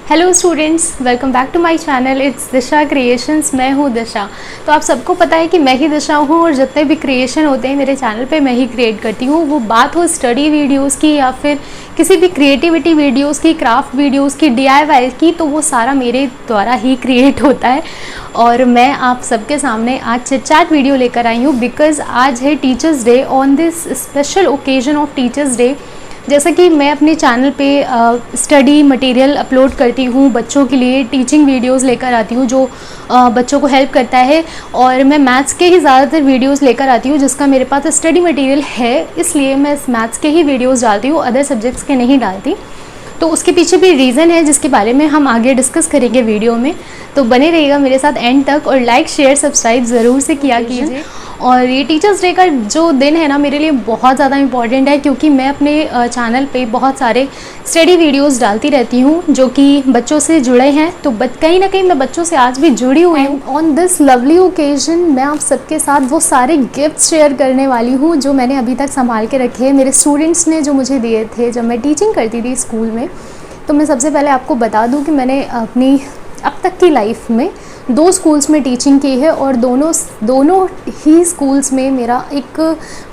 Hello students, welcome back to my channel. It's Disha Creations. मैं हूँ दिशा। तो आप सबको पता है कि मैं ही दिशा हूँ और जितने भी क्रिएशन होते हैं मेरे चैनल पे मैं ही क्रिएट करती हूँ। वो बात हो स्टडी वीडियोस की या फिर किसी भी क्रिएटिविटी वीडियोस की, क्राफ्ट वीडियोस की, DIY की, तो वो सारा मेरे द्वारा ही क्रिएट होता है। और मैं आप सबके सामने आज चिट चैट वीडियो लेकर आई हूँ बिकॉज़ आज है teachers day. On this special occasion of teachers day, जैसा कि मैं अपने चैनल पे स्टडी मटेरियल अपलोड करती हूँ, बच्चों के लिए टीचिंग वीडियोस लेकर आती हूँ जो बच्चों को हेल्प करता है। और मैं मैथ्स के ही ज़्यादातर वीडियोस लेकर आती हूँ जिसका मेरे पास स्टडी मटेरियल है, इसलिए मैं मैथ्स के ही वीडियोस डालती हूँ, अदर सब्जेक्ट्स के नहीं डालती। तो उसके पीछे भी रीज़न है जिसके बारे में हम आगे डिस्कस करेंगे वीडियो में। तो बने रहिएगा मेरे साथ एंड तक और लाइक शेयर सब्सक्राइब ज़रूर से किया कीजिए। और ये टीचर्स डे का जो दिन है ना, मेरे लिए बहुत ज़्यादा इम्पॉर्टेंट है क्योंकि मैं अपने चैनल पे बहुत सारे स्टडी वीडियोस डालती रहती हूँ जो कि बच्चों से जुड़े हैं। तो कहीं ना कहीं मैं बच्चों से आज भी जुड़ी हुई हूँ। ऑन दिस लवली ओकेजन मैं आप सबके साथ वो सारे गिफ्ट्स शेयर करने वाली हूँ जो मैंने अभी तक संभाल के रखे हैं, मेरे स्टूडेंट्स ने जो मुझे दिए थे जब मैं टीचिंग करती थी स्कूल में। तो मैं सबसे पहले आपको बता दूँ कि मैंने अपनी अब तक की लाइफ में 2 स्कूल्स में टीचिंग की है और दोनों ही स्कूल्स में मेरा एक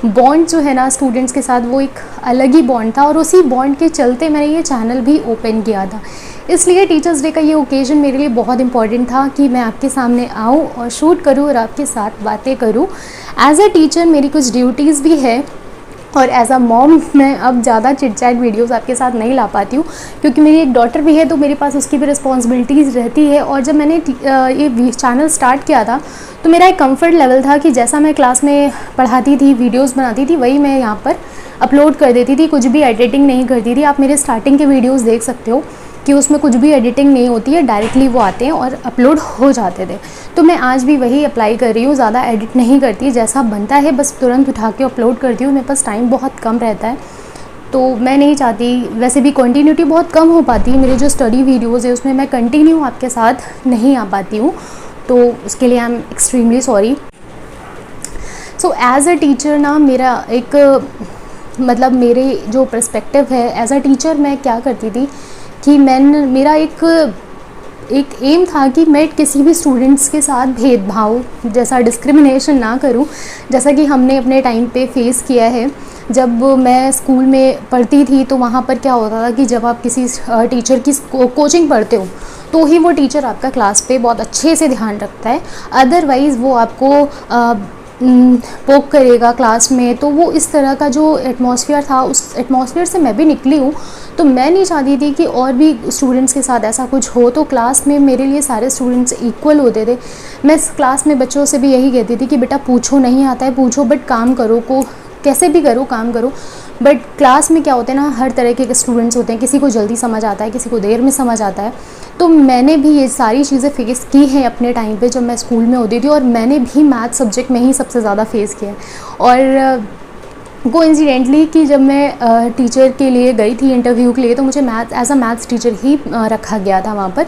बॉन्ड जो है ना स्टूडेंट्स के साथ, वो एक अलग ही बॉन्ड था और उसी बॉन्ड के चलते मैंने ये चैनल भी ओपन किया था। इसलिए टीचर्स डे का ये ओकेजन मेरे लिए बहुत इंपॉर्टेंट था कि मैं आपके सामने आऊँ और शूट करूँ और आपके साथ बातें करूँ। एज अ टीचर मेरी कुछ ड्यूटीज़ भी है और एज अ मॉम मैं अब ज़्यादा चिट चैट वीडियोज़ आपके साथ नहीं ला पाती हूँ क्योंकि मेरी एक डॉटर भी है, तो मेरे पास उसकी भी रिस्पॉन्सिबिलिटीज़ रहती है। और जब मैंने ये चैनल स्टार्ट किया था तो मेरा एक कंफर्ट लेवल था कि जैसा मैं क्लास में पढ़ाती थी, वीडियोज़ बनाती थी, वही मैं यहाँ पर अपलोड कर देती थी, कुछ भी एडिटिंग नहीं करती थी। आप मेरे स्टार्टिंग के वीडियोज़ देख सकते हो कि उसमें कुछ भी एडिटिंग नहीं होती है, डायरेक्टली वो आते हैं और अपलोड हो जाते थे। तो मैं आज भी वही अप्लाई कर रही हूँ, ज़्यादा एडिट नहीं करती, जैसा बनता है बस तुरंत उठा के अपलोड करती हूँ। मेरे पास टाइम बहुत कम रहता है तो मैं नहीं चाहती, वैसे भी कंटिन्यूटी बहुत कम हो पाती है, मेरे जो स्टडी वीडियोज़ है उसमें मैं कंटिन्यू आपके साथ नहीं आ पाती हूँ, तो उसके लिए I am extremely sorry. So as a teacher ना मेरा एक मतलब मेरे जो पर्सपेक्टिव है एज अ टीचर, मैं क्या करती थी कि मेरा एक एम था कि मैं किसी भी स्टूडेंट्स के साथ भेदभाव जैसा डिस्क्रिमिनेशन ना करूं, जैसा कि हमने अपने टाइम पे फेस किया है। जब मैं स्कूल में पढ़ती थी तो वहाँ पर क्या होता था कि जब आप किसी टीचर की कोचिंग पढ़ते हो तो ही वो टीचर आपका क्लास पे बहुत अच्छे से ध्यान रखता है, अदरवाइज़ वो आपको पोक करेगा क्लास में। तो वो इस तरह का जो एटमॉस्फेयर था, उस एटमॉस्फेयर से मैं भी निकली हूँ। तो मैं नहीं चाहती थी कि और भी स्टूडेंट्स के साथ ऐसा कुछ हो। तो क्लास में मेरे लिए सारे स्टूडेंट्स इक्वल होते थे। मैं क्लास में बच्चों से भी यही कहती थी कि बेटा पूछो, नहीं आता है पूछो, बट काम करो, कैसे भी करो काम करो। बट क्लास में क्या होता है ना, हर तरह के स्टूडेंट्स होते हैं, किसी को जल्दी समझ आता है, किसी को देर में समझ आता है। तो मैंने भी ये सारी चीज़ें फेस की हैं अपने टाइम पे जब मैं स्कूल में होती थी, और मैंने भी मैथ सब्जेक्ट में ही सबसे ज़्यादा फेस किया है। और कोइंसिडेंटली कि जब मैं टीचर के लिए गई थी इंटरव्यू के लिए, तो मुझे एज अ मैथ्स टीचर ही रखा गया था वहाँ पर।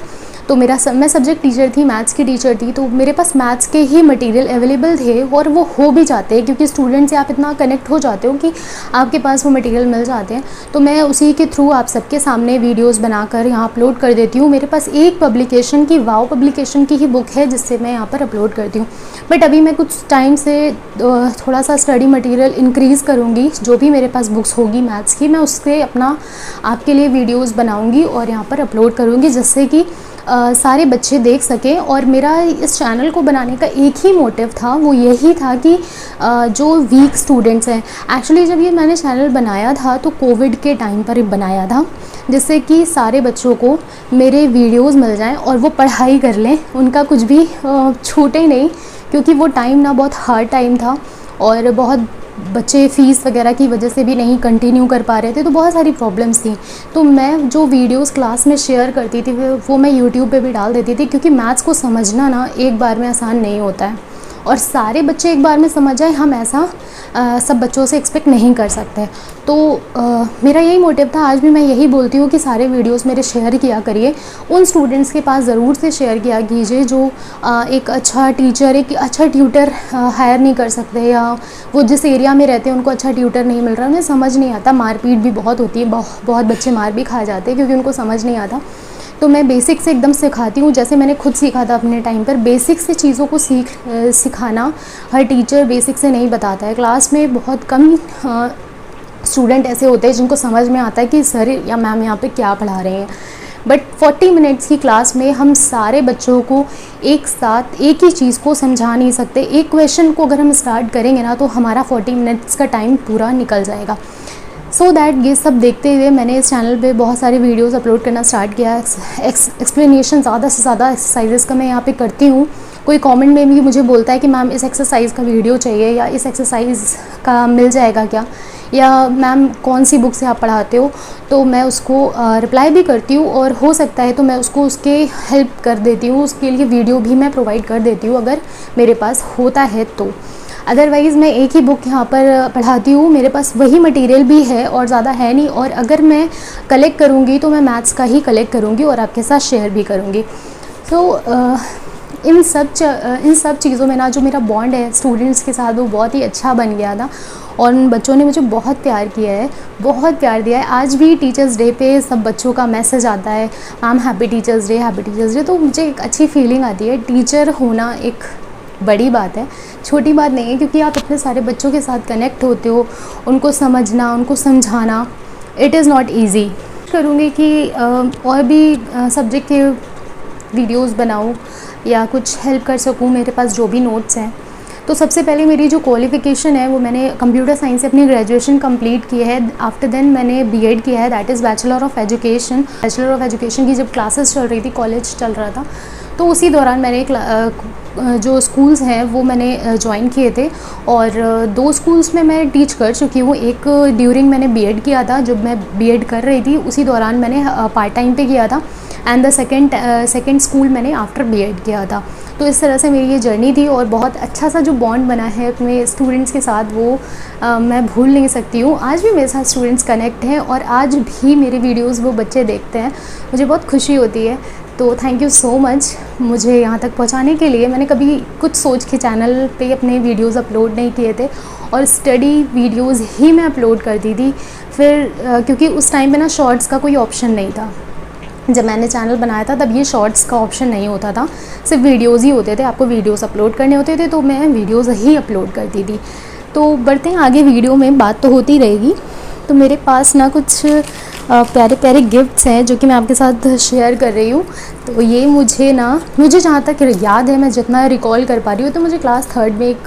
तो मैं सब्जेक्ट टीचर थी, मैथ्स की टीचर थी, तो मेरे पास मैथ्स के ही मटेरियल अवेलेबल थे और वो हो भी जाते हैं क्योंकि स्टूडेंट से आप इतना कनेक्ट हो जाते हो कि आपके पास वो मटेरियल मिल जाते हैं। तो मैं उसी के थ्रू आप सबके सामने वीडियोस बनाकर यहाँ अपलोड कर देती हूँ। मेरे पास एक पब्लिकेशन की, वाव पब्लिकेशन की ही बुक है जिससे मैं यहाँ पर अपलोड करती हूँ। बट अभी मैं कुछ टाइम से थोड़ा सा स्टडी मटेरियल इंक्रीज़ करूँगी, जो भी मेरे पास बुक्स होगी मैथ्स की, मैं उससे अपना आपके लिए वीडियोज़ बनाऊँगी और यहाँ पर अपलोड करूँगी जिससे कि सारे बच्चे देख सकें। और मेरा इस चैनल को बनाने का एक ही मोटिव था, वो यही था कि जो वीक स्टूडेंट्स हैं, एक्चुअली जब ये मैंने चैनल बनाया था तो कोविड के टाइम पर बनाया था, जिससे कि सारे बच्चों को मेरे वीडियोस मिल जाएं और वो पढ़ाई कर लें, उनका कुछ भी छूटे नहीं, क्योंकि वो टाइम ना बहुत हार्ड टाइम था और बहुत बच्चे फ़ीस वगैरह की वजह से भी नहीं कंटिन्यू कर पा रहे थे, तो बहुत सारी प्रॉब्लम्स थी। तो मैं जो वीडियोस क्लास में शेयर करती थी वो मैं यूट्यूब पे भी डाल देती थी, क्योंकि मैथ्स को समझना ना एक बार में आसान नहीं होता है और सारे बच्चे एक बार में समझ जाए, हम ऐसा सब बच्चों से एक्सपेक्ट नहीं कर सकते। तो मेरा यही मोटिव था। आज भी मैं यही बोलती हूँ कि सारे वीडियोस मेरे शेयर किया करिए, उन स्टूडेंट्स के पास ज़रूर से शेयर किया कीजिए जो एक अच्छा टीचर, एक अच्छा ट्यूटर हायर नहीं कर सकते, या वो जिस एरिया में रहते हैं उनको अच्छा ट्यूटर नहीं मिल रहा, उन्हें समझ नहीं आता, मारपीट भी बहुत होती है, बहुत बच्चे मार भी खा जाते हैं क्योंकि उनको समझ नहीं आता तो मैं बेसिक से एकदम सिखाती हूँ, जैसे मैंने खुद सीखा था अपने टाइम पर। बेसिक से चीज़ों को सिखाना हर टीचर बेसिक से नहीं बताता है। क्लास में बहुत कम स्टूडेंट ऐसे होते हैं जिनको समझ में आता है कि सर या मैम यहाँ पे क्या पढ़ा रहे हैं। बट 40 मिनट्स की क्लास में हम सारे बच्चों को एक साथ एक ही चीज़ को समझा नहीं सकते। एक क्वेश्चन को अगर हम स्टार्ट करेंगे ना तो हमारा 40 मिनट्स का टाइम पूरा निकल जाएगा। सो दैट ये सब देखते हुए मैंने इस चैनल पे बहुत सारे वीडियोस अपलोड करना स्टार्ट किया। एक्सप्लेनेशन ज़्यादा से ज़्यादा एक्सरसाइजेस का मैं यहाँ पे करती हूँ। कोई कमेंट में भी मुझे बोलता है कि मैम इस एक्सरसाइज का वीडियो चाहिए, या इस एक्सरसाइज का मिल जाएगा क्या, या मैम कौन सी बुक से आप पढ़ाते हो, तो मैं उसको रिप्लाई भी करती हूँ, और हो सकता है तो मैं उसको उसके हेल्प कर देती हूँ, उसके लिए वीडियो भी मैं प्रोवाइड कर देती हूँ अगर मेरे पास होता है तो। अदरवाइज़ मैं एक ही बुक यहाँ पर पढ़ाती हूँ, मेरे पास वही मटेरियल भी है और ज़्यादा है नहीं, और अगर मैं कलेक्ट करूँगी तो मैं मैथ्स का ही कलेक्ट करूँगी और आपके साथ शेयर भी करूँगी। तो इन सब चीज़ों में ना जो मेरा बॉन्ड है स्टूडेंट्स के साथ वो बहुत ही अच्छा बन गया था, और उन बच्चों ने मुझे बहुत प्यार किया है, बहुत प्यार दिया है। आज भी टीचर्स डे पे सब बच्चों का मैसेज आता है, ma'am happy teachers day, happy teachers day. तो मुझे एक अच्छी फीलिंग आती है। टीचर होना एक बड़ी बात है, छोटी बात नहीं है, क्योंकि आप इतने सारे बच्चों के साथ कनेक्ट होते हो, उनको समझना, उनको समझाना, इट इज़ नॉट ईजी। करूँगी कि और भी सब्जेक्ट के वीडियोस बनाऊँ या कुछ हेल्प कर सकूँ, मेरे पास जो भी नोट्स हैं। तो सबसे पहले मेरी जो क्वालिफ़िकेशन है वो मैंने कंप्यूटर साइंस से अपनी ग्रेजुएशन कंप्लीट की है। आफ्टर देन मैंने बीएड किया है, that is bachelor of education. Bachelor of education की जब क्लासेस चल रही थी, कॉलेज चल रहा था, तो उसी दौरान मैंने जो स्कूल्स हैं वो मैंने ज्वाइन किए थे, और 2 स्कूल्स में मैं टीच कर चुकी हूँ। एक ड्यूरिंग मैंने बीएड किया था, जब मैं बीएड कर रही थी उसी दौरान मैंने पार्ट टाइम पे किया था, एंड द सेकेंड स्कूल मैंने आफ्टर बीएड किया था। तो इस तरह से मेरी ये जर्नी थी, और बहुत अच्छा सा जो बॉन्ड बना है अपने स्टूडेंट्स के साथ वो मैं भूल नहीं सकती हूँ। आज भी मेरे साथ स्टूडेंट्स कनेक्ट हैं, और आज भी मेरे वीडियोस वो बच्चे देखते हैं, मुझे बहुत खुशी होती है। तो थैंक यू सो मच मुझे यहाँ तक पहुँचाने के लिए। मैंने कभी कुछ सोच के चैनल पे अपने वीडियोस अपलोड नहीं किए थे, और स्टडी वीडियोस ही मैं अपलोड करती थी। फिर क्योंकि उस टाइम पे ना शॉर्ट्स का कोई ऑप्शन नहीं था, जब मैंने चैनल बनाया था तब ये शॉर्ट्स का ऑप्शन नहीं होता था, सिर्फ वीडियोज़ ही होते थे, आपको वीडियोज़ अपलोड करने होते थे, तो मैं वीडियोज़ ही अपलोड करती थी। तो बढ़ते हैं आगे, वीडियो में बात तो होती रहेगी। तो मेरे पास ना कुछ प्यारे प्यारे गिफ्ट्स हैं जो कि मैं आपके साथ शेयर कर रही हूँ। तो ये मुझे जहाँ तक याद है, मैं जितना रिकॉल कर पा रही हूँ, तो मुझे क्लास 3 में एक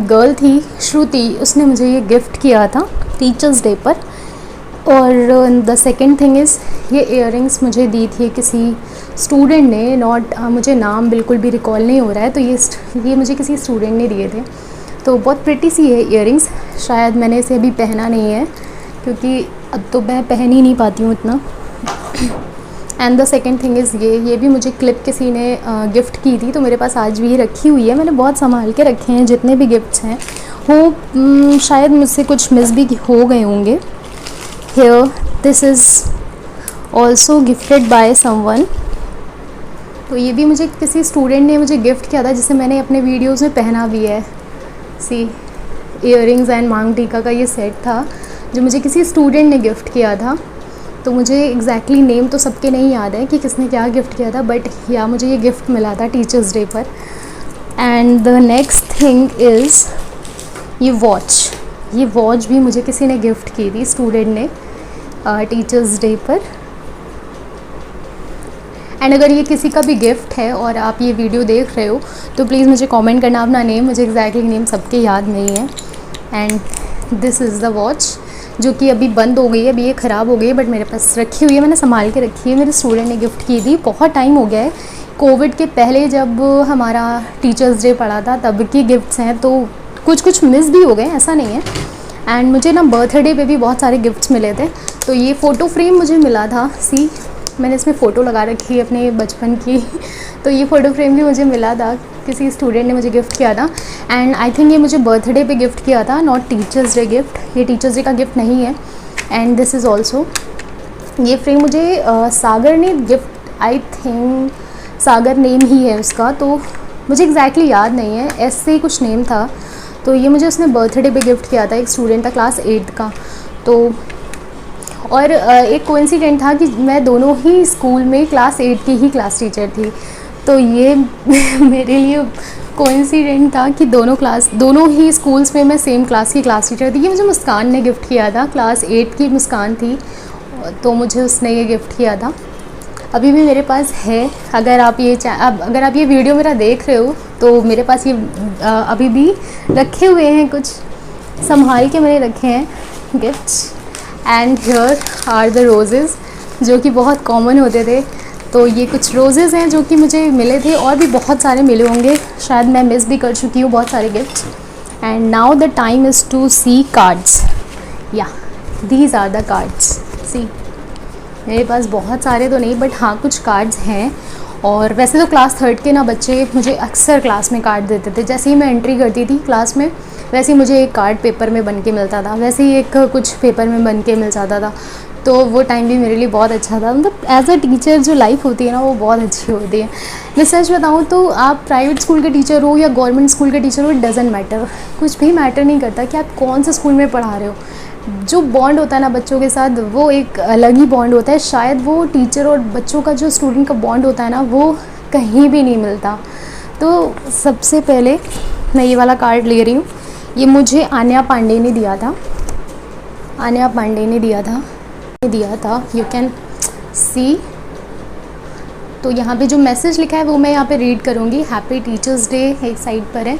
गर्ल थी, श्रुति, उसने मुझे ये गिफ्ट किया था टीचर्स डे पर। और द सेकेंड थिंग इज़, ये इयररिंग्स मुझे दी थी किसी स्टूडेंट ने, मुझे नाम बिल्कुल भी रिकॉल नहीं हो रहा है, तो ये मुझे किसी स्टूडेंट ने दिए थे। तो बहुत प्रिटी सी है इयररिंग्स, शायद मैंने इसे अभी पहना नहीं है क्योंकि अब तो मैं पहन ही नहीं पाती हूँ इतना। And the second thing is, ये भी मुझे क्लिप किसी ने गिफ्ट की थी, तो मेरे पास आज भी रखी हुई है। मैंने बहुत संभाल के रखे हैं जितने भी गिफ्ट्स हैं, वो शायद मुझसे कुछ मिस भी हो गए होंगे। Here, this is also gifted by someone। तो ये भी मुझे किसी स्टूडेंट ने मुझे गिफ्ट किया था, जिसे मैंने अपने वीडियोस में पहना भी है। सी इयररिंग्स एंड मांग टीका का ये सेट था जो मुझे किसी स्टूडेंट ने गिफ्ट किया था। तो मुझे एग्जैक्टली नेम तो सबके नहीं याद है कि किसने क्या गिफ्ट किया था, बट या मुझे ये गिफ्ट मिला था टीचर्स डे पर। And the next thing is ये वॉच भी मुझे किसी ने गिफ्ट की थी, स्टूडेंट ने, टीचर्स डे पर। एंड अगर ये किसी का भी गिफ्ट है और आप ये वीडियो देख रहे हो तो प्लीज़ मुझे कमेंट करना अपना नेम, मुझे एग्जैक्टली नेम सबके याद नहीं है। And this is the watch जो कि अभी बंद हो गई है, अभी ये ख़राब हो गई है, बट मेरे पास रखी हुई है, मैंने संभाल के रखी है। मेरे स्टूडेंट ने गिफ्ट की थी, बहुत टाइम हो गया है, कोविड के पहले जब हमारा टीचर्स डे पड़ा था तब की गिफ्ट्स हैं, तो कुछ मिस भी हो गए, ऐसा नहीं है। एंड मुझे ना बर्थडे पे भी बहुत सारे गिफ्ट्स मिले थे। तो ये फ़ोटो फ्रेम मुझे मिला था, सी मैंने इसमें फ़ोटो लगा रखी है अपने बचपन की। तो ये फ़ोटो फ्रेम भी मुझे मिला था, किसी स्टूडेंट ने मुझे गिफ्ट किया था। एंड आई थिंक ये मुझे बर्थडे पे गिफ्ट किया था, नॉट टीचर्स डे गिफ्ट, ये टीचर्स डे का गिफ्ट नहीं है। एंड दिस इज़ ऑल्सो, ये फ्रेम मुझे सागर ने gift, I think Sagar name ही है उसका, तो मुझे एग्जैक्टली याद नहीं है, ऐसे ही कुछ नेम था। तो ये मुझे उसने बर्थडे पे गिफ्ट किया था, एक स्टूडेंट था क्लास 8 का। तो और एक कोइंसिडेंट था कि मैं दोनों ही स्कूल में क्लास 8 की ही क्लास टीचर थी। तो ये मेरे लिए कोइंसिडेंट था कि दोनों ही स्कूल्स में मैं सेम क्लास की क्लास टीचर थी। ये मुझे मुस्कान ने गिफ्ट किया था, क्लास 8 की मुस्कान थी, तो मुझे उसने ये गिफ्ट किया था। अभी भी मेरे पास है। अगर आप ये वीडियो मेरा देख रहे हो तो मेरे पास ये अभी भी रखे हुए हैं, कुछ संभाल के मैंने रखे हैं gifts. And here are the roses, जो कि बहुत कॉमन होते थे। तो ये कुछ रोजेज़ हैं जो कि मुझे मिले थे, और भी बहुत सारे मिले होंगे, शायद मैं मिस भी कर चुकी हूँ बहुत सारे gifts. And now the time is to see cards. या these are the cards. See, मेरे पास बहुत सारे तो नहीं, बट हाँ कुछ कार्ड्स हैं। और वैसे तो क्लास 3rd के ना बच्चे मुझे अक्सर क्लास में कार्ड देते थे। जैसे ही मैं एंट्री करती थी क्लास में, वैसे ही मुझे एक कार्ड पेपर में बन के मिलता था, वैसे ही एक कुछ पेपर में बन के मिल जाता था। तो वो टाइम भी मेरे लिए बहुत अच्छा था। मतलब एज अ टीचर जो लाइफ होती है ना, वो बहुत अच्छी होती है। मैं सच बताऊँ तो आप प्राइवेट स्कूल के टीचर हो या गवर्नमेंट स्कूल के टीचर हो, इट डज़न्ट मैटर, कुछ भी मैटर नहीं करता कि आप कौन से स्कूल में पढ़ा रहे हो। जो बॉन्ड होता है ना बच्चों के साथ, वो एक अलग ही बॉन्ड होता है। शायद वो टीचर और बच्चों का जो स्टूडेंट का बॉन्ड होता है ना, वो कहीं भी नहीं मिलता। तो सबसे पहले मैं ये वाला कार्ड ले रही हूँ। ये मुझे आन्या पांडे ने दिया था, आन्या पांडे ने दिया था। You can see. तो यहाँ पे जो मैसेज लिखा है वो मैं यहाँ पे रीड करूँगी। हैप्पी टीचर्स डे एक साइड पर है।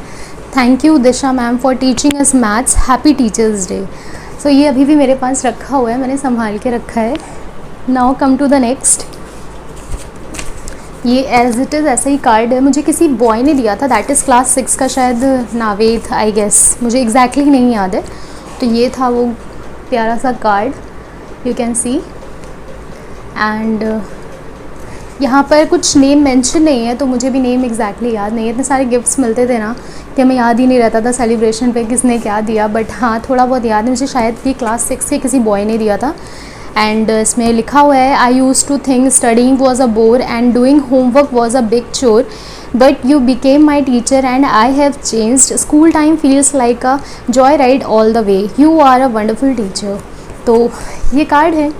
Thank you Disha ma'am for teaching us maths, happy teachers day. So ये अभी भी मेरे पास रखा हुआ है, मैंने संभाल के रखा है। Now come to the next. ये एज इट इज़ ऐसा ही कार्ड है, मुझे किसी बॉय ने दिया था, दैट इज़ क्लास 6 का, शायद नावेद आई गेस, मुझे एग्जैक्टली नहीं याद है। तो ये था वो प्यारा सा card, you can see. And यहाँ पर कुछ नेम मेंशन नहीं है, तो मुझे भी नेम एग्जैक्टली याद नहीं है। इतने सारे गिफ्ट्स मिलते थे ना कि हमें याद ही नहीं रहता था सेलिब्रेशन पे किसने क्या दिया। बट हाँ थोड़ा बहुत याद है मुझे, शायद कि क्लास 6 के किसी बॉय ने दिया था। एंड इसमें लिखा हुआ है, I use to think studying was a bore and doing homework was a big chore, but you became my teacher and I have changed, school time feels like a joy ride all the way, you are a wonderful teacher. तो ये card है।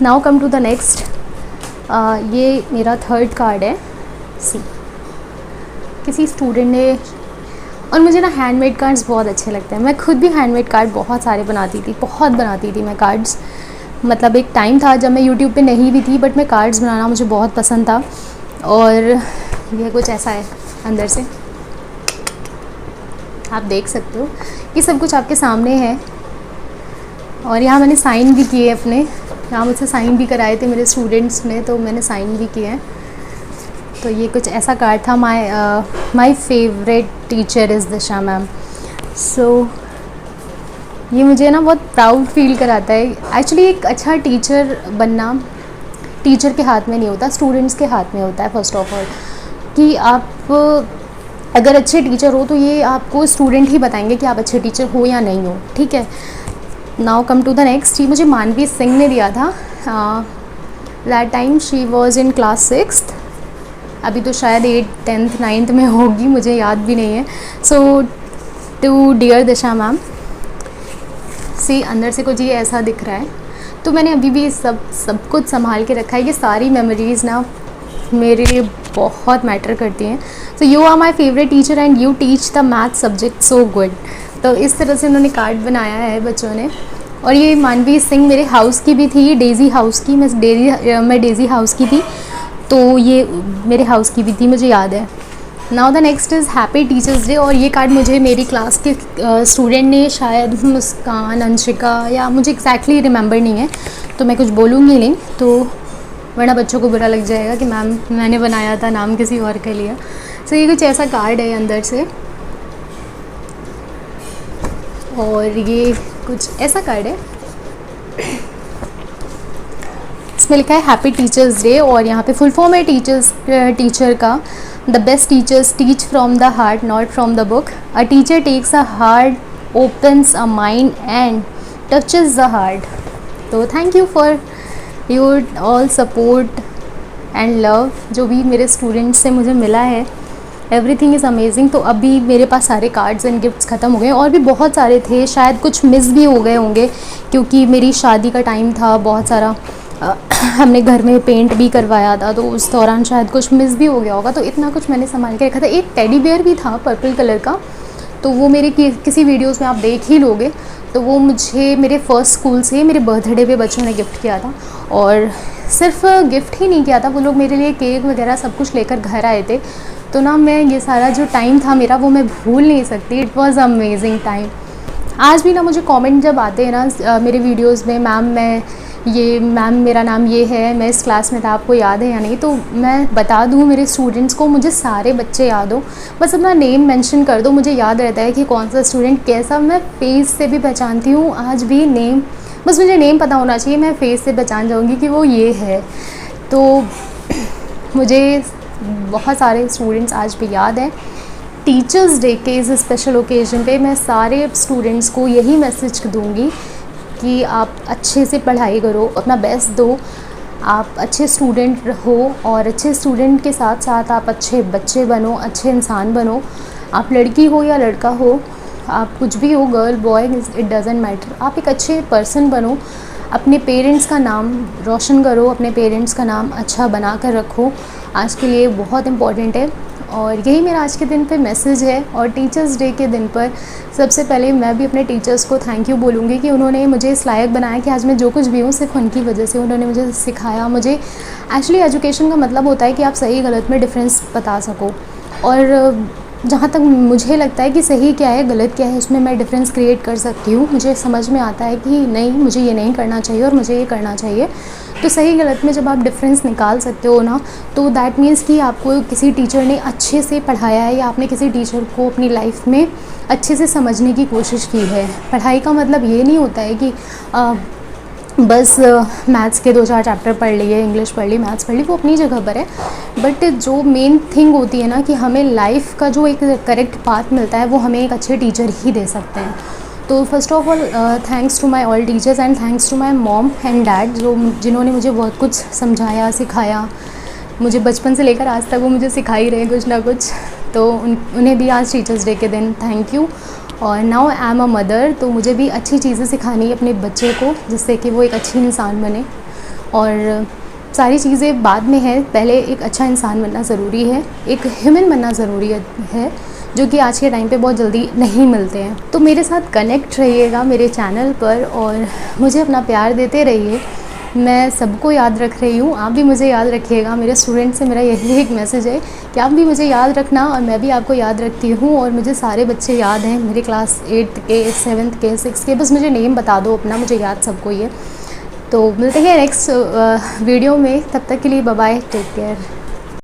Now come to the next. ये मेरा 3rd card है। सी, किसी student ने, और मुझे ना हैंडमेड कार्ड्स बहुत अच्छे लगते हैं। मैं खुद भी हैंडमेड कार्ड बहुत सारे बनाती थी मैं कार्ड्स। मतलब एक टाइम था जब मैं यूट्यूब पे नहीं भी थी, बट मैं कार्ड्स बनाना मुझे बहुत पसंद था। और ये कुछ ऐसा है अंदर से, आप देख सकते हो, ये सब कुछ आपके सामने है। और यहाँ मैंने साइन भी किए अपने, यहाँ मुझसे साइन भी कराए थे मेरे स्टूडेंट्स ने, तो मैंने साइन भी किए हैं। तो ये कुछ ऐसा कार्ड था। My favourite teacher is Disha ma'am. So ये मुझे ना बहुत प्राउड फील कराता है। एक्चुअली एक अच्छा टीचर बनना टीचर के हाथ में नहीं होता, स्टूडेंट्स के हाथ में होता है। फर्स्ट ऑफ ऑल कि आप अगर अच्छे टीचर हो तो ये आपको स्टूडेंट ही बताएंगे कि आप अच्छे टीचर हो या नहीं हो, ठीक है। Now come to the next. ये मुझे मानवी सिंह ने दिया था। That time she was in class 6th, अभी तो शायद 8th 10th 9th में होगी, मुझे याद भी नहीं है। सो टू डियर दिशा मैम। सी, अंदर से कुछ ये ऐसा दिख रहा है। तो मैंने अभी भी सब कुछ संभाल के रखा है। ये सारी मेमोरीज़ ना मेरे लिए बहुत मैटर करती हैं। So you are my favourite teacher and you teach the math subject so good. तो इस तरह से उन्होंने कार्ड बनाया है बच्चों ने। और ये मानवी सिंह मेरे हाउस की भी थी, डेज़ी हाउस की, मैं डेज़ी हाउस की थी, तो ये मेरे हाउस की भी थी, मुझे याद है। Now the next is happy teachers day. और ये कार्ड मुझे मेरी क्लास के स्टूडेंट ने, शायद मुस्कान, अंशिका, या मुझे एग्जैक्टली रिमेंबर नहीं है, तो मैं कुछ बोलूँगी नहीं, तो वरना बच्चों को बुरा लग जाएगा कि मैम मैंने बनाया था, नाम किसी और का लिया। सो ये कुछ ऐसा कार्ड है अंदर से। और ये कुछ ऐसा कार्ड है, इसमें लिखा है हैप्पी टीचर्स डे। और यहाँ पे फुल फॉर्म है टीचर का, the best teachers teach from the heart not from the book, a teacher takes a heart, opens a mind and touches the heart. तो thank you for your all support and love, जो भी मेरे students से मुझे मिला है। Everything is amazing. तो अभी मेरे पास सारे कार्ड्स एंड गिफ्ट्स ख़त्म हो गए, और भी बहुत सारे थे, शायद कुछ मिस भी हो गए होंगे क्योंकि मेरी शादी का टाइम था, बहुत सारा हमने घर में पेंट भी करवाया था, तो उस दौरान शायद कुछ मिस भी हो गया होगा। तो इतना कुछ मैंने संभाल के रखा था। एक टेडी बेयर भी था पर्पल कलर का, तो वो मेरे किसी वीडियोस में आप देख ही लोगे। तो वो मुझे मेरे फर्स्ट स्कूल से मेरे बर्थडे पे बच्चों ने गिफ्ट किया था, और सिर्फ गिफ्ट ही नहीं किया था, वो लोग मेरे लिए केक वगैरह सब कुछ लेकर घर आए थे। तो ना मैं ये सारा जो टाइम था मेरा, वो मैं भूल नहीं सकती। It was amazing time. आज भी ना मुझे कमेंट जब आते हैं ना मेरे वीडियोस में, मैम मेरा नाम ये है, मैं इस क्लास में था, आपको याद है या नहीं, तो मैं बता दूँ मेरे स्टूडेंट्स को, मुझे सारे बच्चे याद हो, बस अपना नेम मेंशन कर दो, मुझे याद रहता है कि कौन सा स्टूडेंट कैसा। मैं फेस से भी पहचानती हूँ आज भी नेम, बस मुझे नेम पता होना चाहिए, मैं फेस से पहचान जाऊँगी कि वो ये है। तो मुझे बहुत सारे स्टूडेंट्स आज भी याद हैं। टीचर्स डे के इस स्पेशल ओकेजन पे मैं सारे स्टूडेंट्स को यही मैसेज दूँगी कि आप अच्छे से पढ़ाई करो, अपना बेस्ट दो, आप अच्छे स्टूडेंट रहो, और अच्छे स्टूडेंट के साथ साथ आप अच्छे बच्चे बनो, अच्छे इंसान बनो। आप लड़की हो या लड़का हो, आप कुछ भी हो, girl boy, it doesn't matter, आप एक अच्छे पर्सन बनो। अपने पेरेंट्स का नाम रोशन करो, अपने पेरेंट्स का नाम अच्छा बना कर रखो, आज के लिए बहुत इम्पॉर्टेंट है। और यही मेरा आज के दिन पे मैसेज है। और टीचर्स डे के दिन पर सबसे पहले मैं भी अपने टीचर्स को थैंक यू बोलूँगी कि उन्होंने मुझे इस लायक बनाया कि आज मैं जो कुछ भी हूँ सिर्फ उनकी वजह से। उन्होंने मुझे सिखाया, मुझे एक्चुअली एजुकेशन का मतलब होता है कि आप सही गलत में डिफरेंस बता सको, और जहाँ तक मुझे लगता है कि सही क्या है गलत क्या है उसमें मैं डिफरेंस क्रिएट कर सकती हूँ। मुझे समझ में आता है कि नहीं, मुझे ये नहीं करना चाहिए और मुझे ये करना चाहिए। तो सही गलत में जब आप डिफरेंस निकाल सकते हो ना, तो दैट मीन्स कि आपको किसी टीचर ने अच्छे से पढ़ाया है, या आपने किसी टीचर को अपनी लाइफ में अच्छे से समझने की कोशिश की है। पढ़ाई का मतलब ये नहीं होता है कि बस मैथ्स के 2-4 चैप्टर पढ़ लिए, इंग्लिश पढ़ ली, मैथ्स पढ़ ली, वो अपनी जगह पर है, बट जो मेन थिंग होती है ना कि हमें लाइफ का जो एक करेक्ट पाथ मिलता है वो हमें एक अच्छे टीचर ही दे सकते हैं। तो first of all thanks to my all teachers and thanks to my mom and dad, जिन्होंने मुझे बहुत कुछ समझाया, सिखाया। मुझे बचपन से लेकर आज तक वो मुझे सिखा ही रहे कुछ ना कुछ। तो उन्हें भी आज टीचर्स डे के दिन थैंक यू। और now I am a mother, तो मुझे भी अच्छी चीज़ें सिखानी है अपने बच्चे को, जिससे कि वो एक अच्छी इंसान बने। और सारी चीज़ें बाद में है, पहले एक अच्छा इंसान बनना ज़रूरी है, एक ह्यूमन बनना ज़रूरी है, जो कि आज के टाइम पे बहुत जल्दी नहीं मिलते हैं। तो मेरे साथ कनेक्ट रहिएगा मेरे चैनल पर, और मुझे अपना प्यार देते रहिए। मैं सबको याद रख रही हूँ, आप भी मुझे याद रखिएगा। मेरे स्टूडेंट से मेरा यही एक मैसेज है कि आप भी मुझे याद रखना, और मैं भी आपको याद रखती हूँ। और मुझे सारे बच्चे याद हैं, मेरे क्लास 8th के, 7th के, 6th के, बस मुझे नेम बता दो अपना, मुझे याद सबको ही है। तो मिलते हैं नेक्स्ट वीडियो में, तब तक के लिए बाय बाय, टेक केयर।